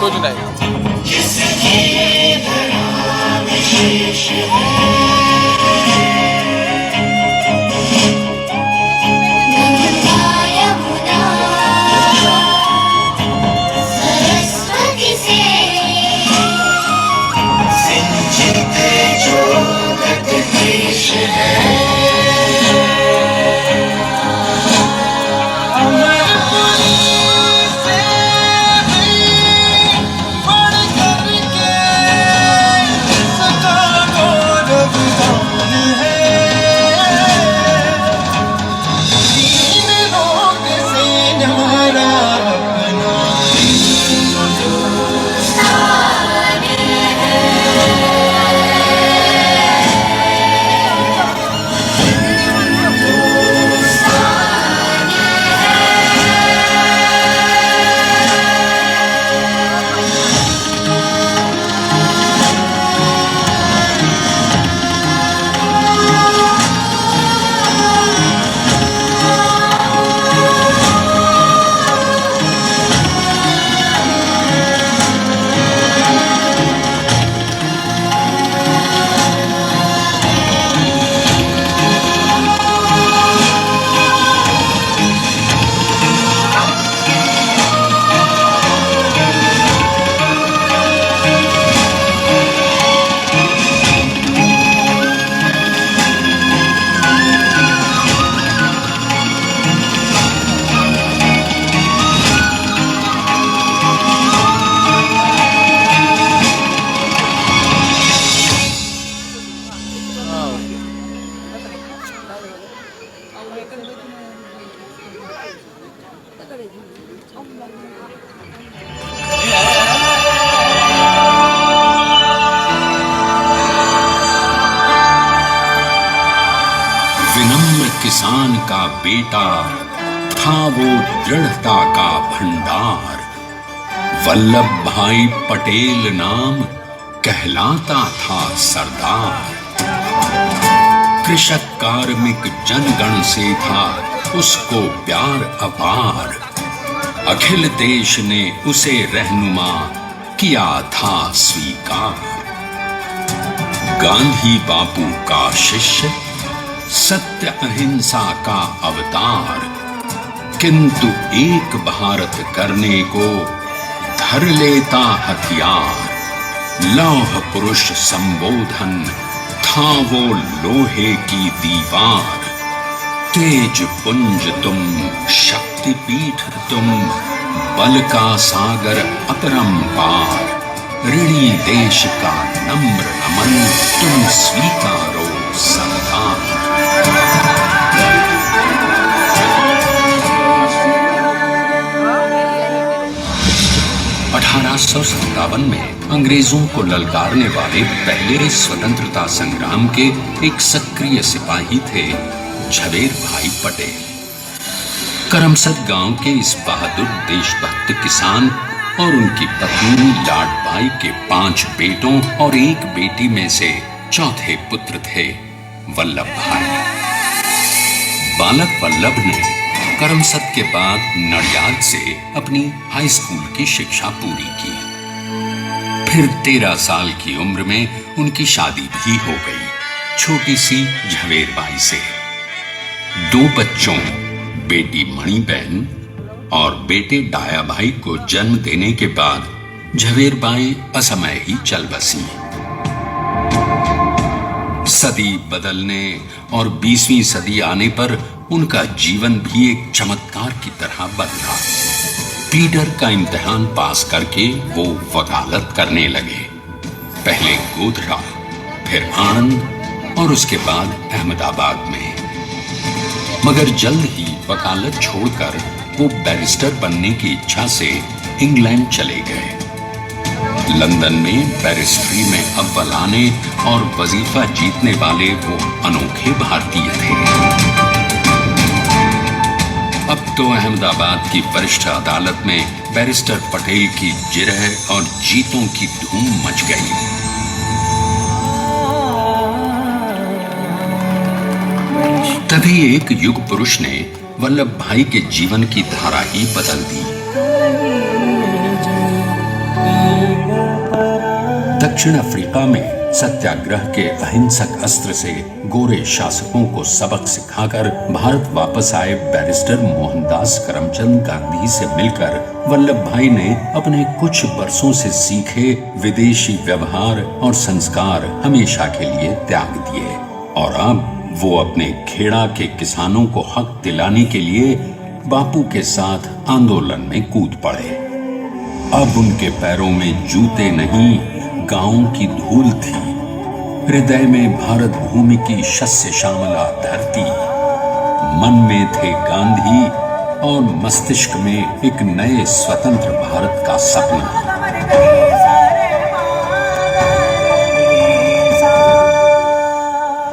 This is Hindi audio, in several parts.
तो जुनाई किसान का बेटा था वो दृढ़ता का भंडार। वल्लभ भाई पटेल नाम कहलाता था सरदार। कृषक कार्मिक जनगण से था उसको प्यार अपार। अखिल देश ने उसे रहनुमा किया था स्वीकार। गांधी बापू का शिष्य, सत्य अहिंसा का अवतार, किंतु एक भारत करने को धर लेता हथियार। लौह पुरुष संबोधन था वो लोहे की दीवार। तेज पुंज तुम, शक्ति पीठ तुम, बल का सागर अपरंपार। ऋणी देश का नम्र नमन तुम स्वीकारो सरदार। 1857 में अंग्रेजों को ललकारने वाले पहले स्वतंत्रता संग्राम के एक सक्रिय सिपाही थे झवेर भाई पटेल। करमसद गांव के इस बहादुर देशभक्त किसान और उनकी पत्नी लाडबाई के 5 बेटों और 1 बेटी में से चौथे पुत्र थे वल्लभ भाई। बालक वल्लभ ने करमसद के बाद नडियाद से अपनी हाई स्कूल की शिक्षा पूरी की। फिर 13 साल की उम्र में उनकी शादी भी हो गई छोटी सी झवेरबाई से। 2 बच्चों, बेटी मणिबेन और बेटे डाया भाई को जन्म देने के बाद झवेरबाई असमय ही चल बसी। सदी बदलने और 20वीं सदी आने पर उनका जीवन भी एक चमत्कार की तरह बदला। पीटर का इम्तिहान पास करके वो वकालत करने लगे। पहले गोधरा, फिर आणंद और उसके बाद अहमदाबाद में। मगर जल्द ही वकालत छोड़कर वो बैरिस्टर बनने की इच्छा से इंग्लैंड चले गए। लंदन में बैरिस्ट्री में अव्वल आने और वजीफा जीतने वाले वो अनोखे भारतीय थे। अब तो अहमदाबाद की वरिष्ठ अदालत में बैरिस्टर पटेल की जिरह और जीतों की धूम मच गई। तभी एक युग पुरुष ने वल्लभ भाई के जीवन की धारा ही बदल दी। दक्षिण अफ्रीका में सत्याग्रह के अहिंसक अस्त्र से गोरे शासकों को सबक सिखाकर भारत वापस आए बैरिस्टर मोहनदास करमचंद गांधी से मिलकर वल्लभ भाई ने अपने कुछ बरसों से सीखे विदेशी व्यवहार और संस्कार हमेशा के लिए त्याग दिए और अब वो अपने खेड़ा के किसानों को हक दिलाने के लिए बापू के साथ आंदोलन में कूद पड़े। अब उनके पैरों में जूते नहीं, गांवों की धूल थी। हृदय में भारत भूमि की शस्य श्यामला धरती। मन में थे गांधी और मस्तिष्क में एक नए स्वतंत्र भारत का सपना।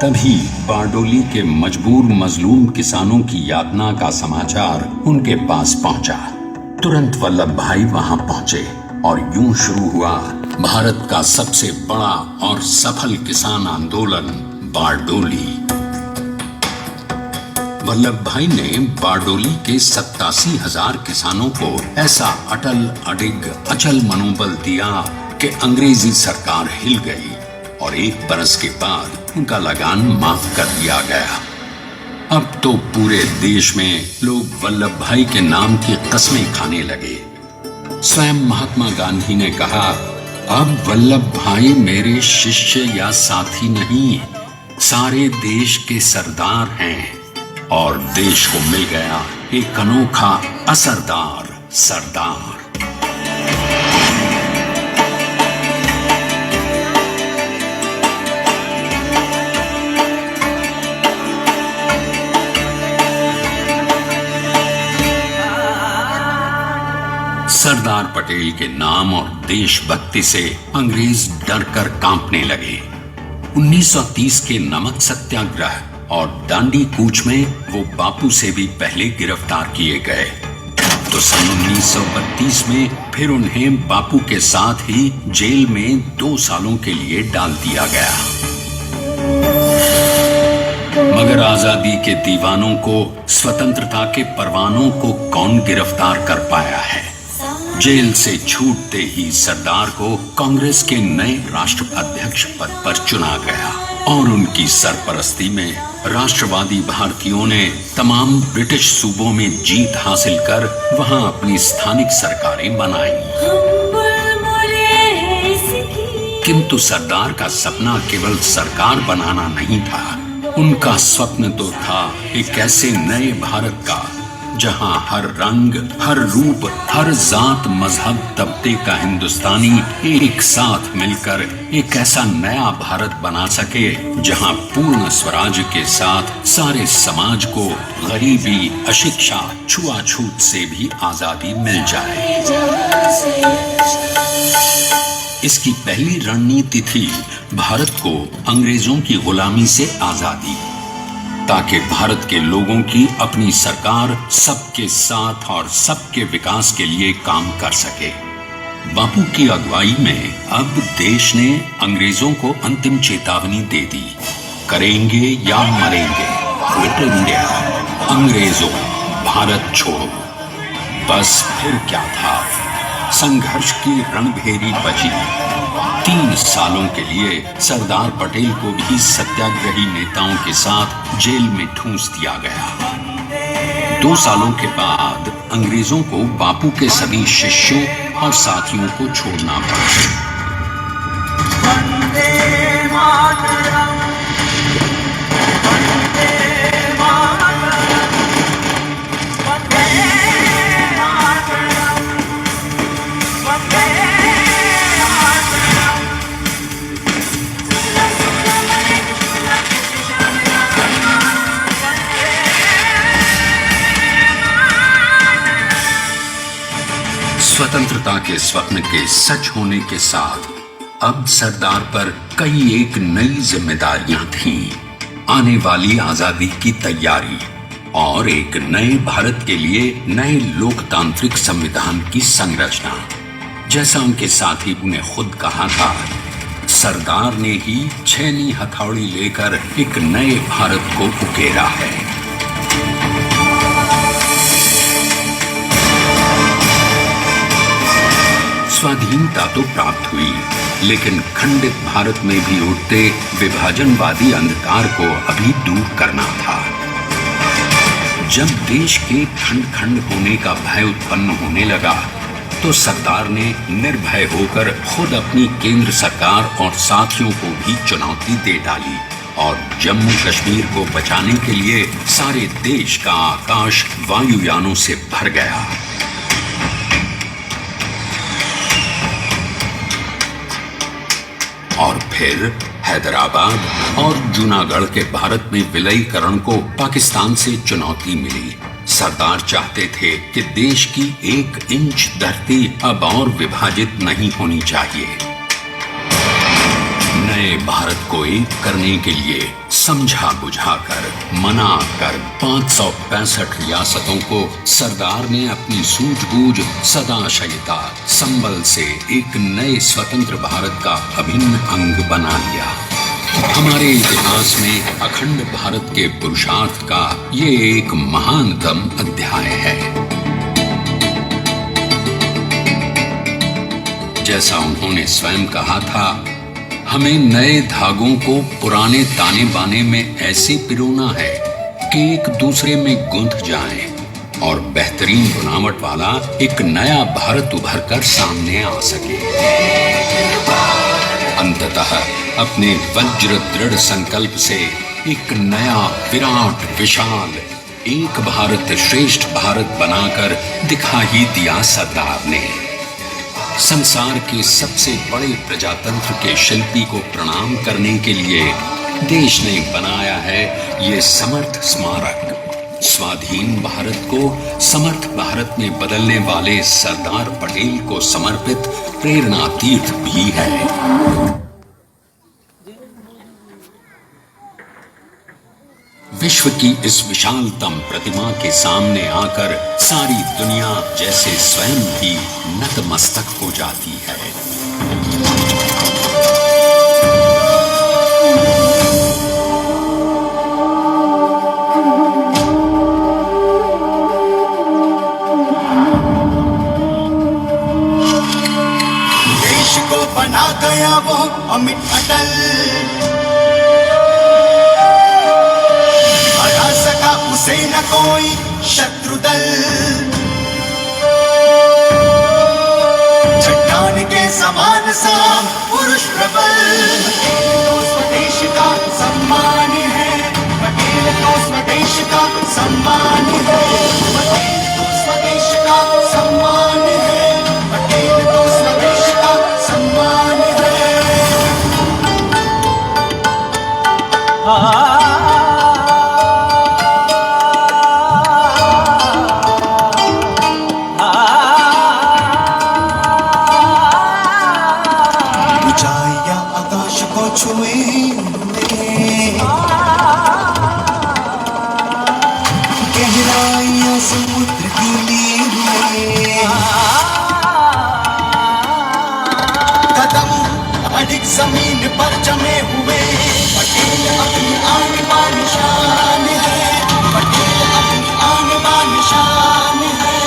तभी बारडोली के मजबूर मजलूम किसानों की यातना का समाचार उनके पास पहुंचा। तुरंत वल्लभ भाई वहां पहुंचे और यूं शुरू हुआ भारत का सबसे बड़ा और सफल किसान आंदोलन बारडोली। वल्लभ भाई ने बारडोली के 87,000 किसानों को ऐसा अटल अडिग अचल मनोबल दिया कि अंग्रेजी सरकार हिल गई और 1 बरस के बाद उनका लगान माफ कर दिया गया। अब तो पूरे देश में लोग वल्लभ भाई के नाम की कस्में खाने लगे। स्वयं महात्मा गांधी ने कहा, अब वल्लभ भाई मेरे शिष्य या साथी नहीं, सारे देश के सरदार हैं। और देश को मिल गया एक अनोखा असरदार सरदार। सरदार पटेल के नाम और देशभक्ति से अंग्रेज डर कर कांपने लगे। 1930 के नमक सत्याग्रह और दांडी कूच में वो बापू से भी पहले गिरफ्तार किए गए। तो सन 1932 में फिर उन्हें बापू के साथ ही जेल में 2 सालों के लिए डाल दिया गया। मगर आजादी के दीवानों को, स्वतंत्रता के परवानों को कौन गिरफ्तार कर पाया है। जेल से छूटते ही सरदार को कांग्रेस के नए राष्ट्र अध्यक्ष पद पर चुना गया और उनकी सरपरस्ती में राष्ट्रवादी भारतीयों ने तमाम ब्रिटिश सूबों में जीत हासिल कर वहां अपनी स्थानिक सरकारें बनाई। किंतु सरदार का सपना केवल सरकार बनाना नहीं था। उनका स्वप्न तो था एक ऐसे नए भारत का जहां हर रंग, हर रूप, हर जात, मजहब, तबके का हिंदुस्तानी एक साथ मिलकर एक ऐसा नया भारत बना सके जहां पूर्ण स्वराज के साथ सारे समाज को गरीबी, अशिक्षा, छुआछूत से भी आजादी मिल जाए। इसकी पहली रणनीति थी भारत को अंग्रेजों की गुलामी से आजादी, ताकि भारत के लोगों की अपनी सरकार सबके साथ और सबके विकास के लिए काम कर सके। बापू की अगुवाई में अब देश ने अंग्रेजों को अंतिम चेतावनी दे दी, करेंगे या मरेंगे, क्विट इंडिया, अंग्रेजों भारत छोड़ो। बस फिर क्या था, संघर्ष की रणभेरी बची। 3 सालों के लिए सरदार पटेल को भी सत्याग्रही नेताओं के साथ जेल में ठूंस दिया गया। 2 सालों के बाद अंग्रेजों को बापू के सभी शिष्यों और साथियों को छोड़ना पड़ा। स्वतंत्रता के स्वप्न के सच होने के साथ अब सरदार पर कई एक नई जिम्मेदारियां थीं। आने वाली आजादी की तैयारी और एक नए भारत के लिए नए लोकतांत्रिक संविधान की संरचना। जैसा उनके साथी ने खुद कहा था, सरदार ने ही छेनी हथौड़ी लेकर एक नए भारत को उकेरा है। स्वाधीन स्वाधीनता तो प्राप्त हुई, लेकिन खंडित भारत में भी उठते विभाजनवादी अंधकार को अभी दूर करना था। जब देश के खंड खंड होने का भय उत्पन्न होने लगा, तो सरदार ने निर्भय होकर खुद अपनी केंद्र सरकार और साथियों को भी चुनौती दे डाली और जम्मू कश्मीर को बचाने के लिए सारे देश का आकाश वायुयानों से भर गया। और फिर हैदराबाद और जूनागढ़ के भारत में विलयीकरण को पाकिस्तान से चुनौती मिली। सरदार चाहते थे कि देश की 1 इंच धरती अब और विभाजित नहीं होनी चाहिए। नए भारत को एक करने के लिए समझा बुझाकर मना कर 565 रियासतों को सरदार ने अपनी सूझबूझ सदाशयता संबल से एक नए स्वतंत्र भारत का अभिन्न अंग बना लिया। हमारे इतिहास में अखंड भारत के पुरुषार्थ का ये एक महानतम अध्याय है। जैसा उन्होंने स्वयं कहा था, हमें नए धागों को पुराने ताने बाने में ऐसे पिरोना है कि एक दूसरे में गुंथ जाएं और बेहतरीन बनावट वाला एक नया भारत उभर कर सामने आ सके। अंततः अपने वज्र दृढ़ संकल्प से एक नया विराट विशाल एक भारत श्रेष्ठ भारत बनाकर दिखा ही दिया सरदार ने। संसार के सबसे बड़े प्रजातंत्र के शिल्पी को प्रणाम करने के लिए देश ने बनाया है ये समर्थ स्मारक। स्वाधीन भारत को समर्थ भारत में बदलने वाले सरदार पटेल को समर्पित प्रेरणा तीर्थ भी है। विश्व की इस विशालतम प्रतिमा के सामने आकर सारी दुनिया जैसे स्वयं भी नतमस्तक हो जाती है। देश को बना गया वो अमिट अटल, उसे न कोई शत्रु दल। चट्टान के समान सा पुरुष प्रबल, पटेल तो स्वदेश का सम्मान है, पटेल तो स्वदेश का सम्मान है, पटेल तो स्वदेश का सम्मान है, पटेल तो स्वदेश का सम्मान है। गहराइयां समुद्र की लिए हुए कदम अडिग जमीन पर जमे हुए, पटेल अपनी आन बान शान है, पटेल अपनी आन बान शान है,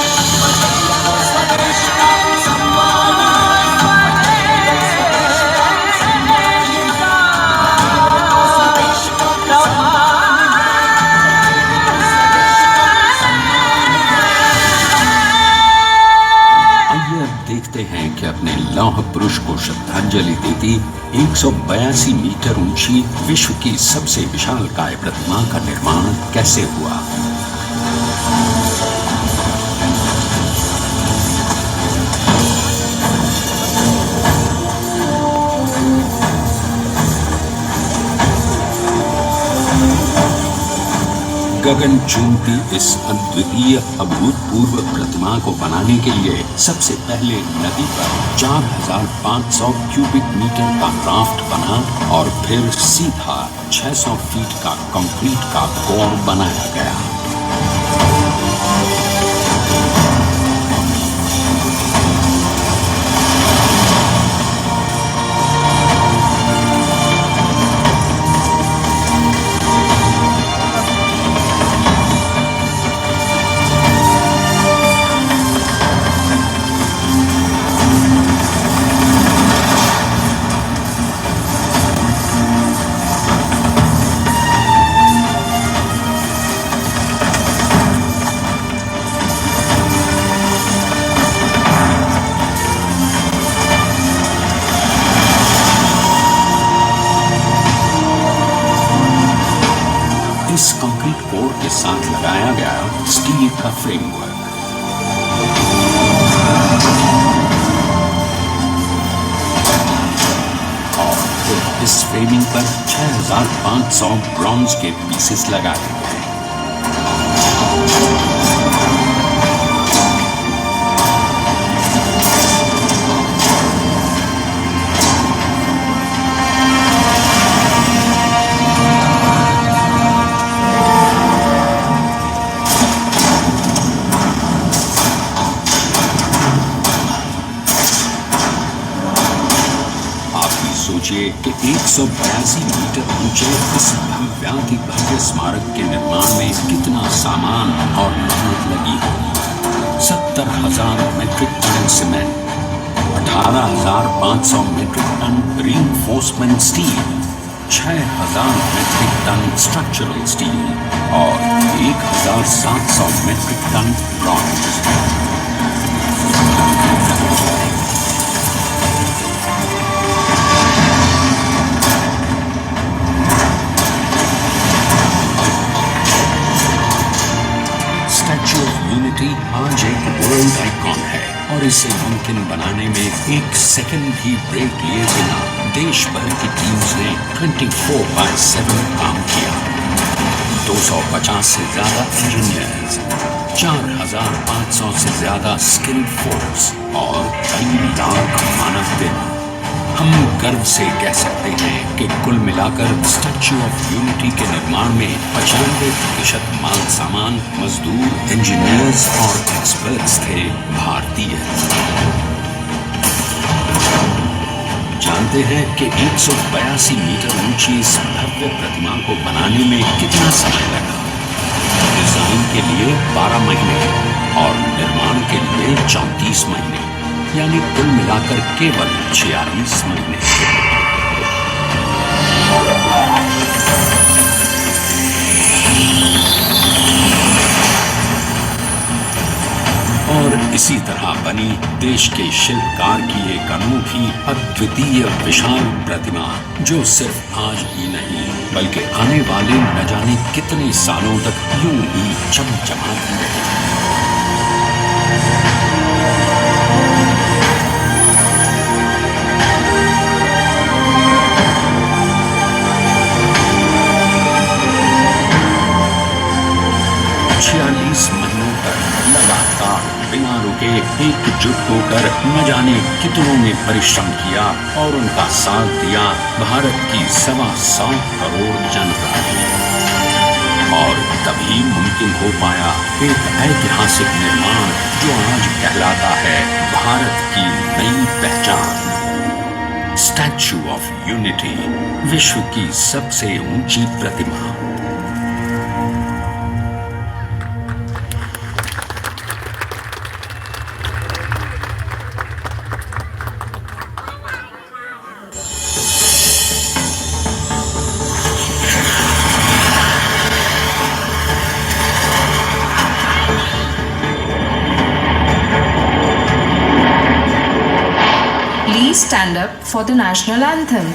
पटेल तो स्वदेश का सम्मान है, पटेल तो स्वदेश का सम्मान है, स्वदेश का सम्मान है। आइए अब देखते हैं कि अपने लौह पुरुष को श्रद्धांजलि देती 182 मीटर ऊंची विश्व की सबसे विशालकाय प्रतिमा का निर्माण कैसे हुआ। गगन चुंबती इस अद्वितीय अभूतपूर्व प्रतिमा को बनाने के लिए सबसे पहले नदी पर 4,500 क्यूबिक मीटर का राफ्ट बना और फिर सीधा 600 फीट का कंक्रीट का कोर बनाया गया। साथ लगाया गया स्टील का फ्रेमवर्क। और फिर इस फ्रेमिंग पर 6500 ब्रॉन्ज के पीसेस लगाए गए। सोचिए कि 182 मीटर ऊंचे इस भव्याति भव्य स्मारक के निर्माण में कितना सामान और मेहनत लगी होगी। 70,000 metric ton cement, 18,500 metric ton reinforcement steel, 6,000 metric ton structural steel और 1,700 metric ton bronze. Statue of unity आज एक वर्ल्ड आइकॉन है और इसे मुमकिन बनाने में एक सेकंड भी ब्रेक लिए बिना देश भर की टीम्स ने 24/7 काम किया। 250 से ज्यादा इंजीनियर्स, 4,500 से ज्यादा स्किल्ड फोर्स और कई लाख मानव दिन। हम गर्व से कह सकते हैं कि कुल मिलाकर स्टैच्यू ऑफ यूनिटी के निर्माण में 95% माल सामान, मजदूर, इंजीनियर्स और एक्सपर्ट्स थे भारतीय। जानते हैं कि 182 मीटर ऊंची इस भव्य प्रतिमा को बनाने में कितना समय लगा? डिजाइन के लिए 12 महीने और निर्माण के लिए 34 महीने, यानी कुल मिलाकर केवल 46 महीने। और इसी तरह बनी देश के शिल्पकार की एक अनोखी अद्वितीय विशाल प्रतिमा, जो सिर्फ आज ही नहीं बल्कि आने वाले न जाने कितने सालों तक यूं ही चमचमाती रहेगी। महीनों तक लगातार बिना रुके एकजुट होकर न जाने कितनों ने परिश्रम किया और उनका साथ दिया भारत की 125 करोड़ जनता ने। और तभी मुमकिन हो पाया एक ऐतिहासिक निर्माण जो आज कहलाता है भारत की नई पहचान। स्टैच्यू ऑफ यूनिटी, विश्व की सबसे ऊंची प्रतिमा। Please stand up for the national anthem.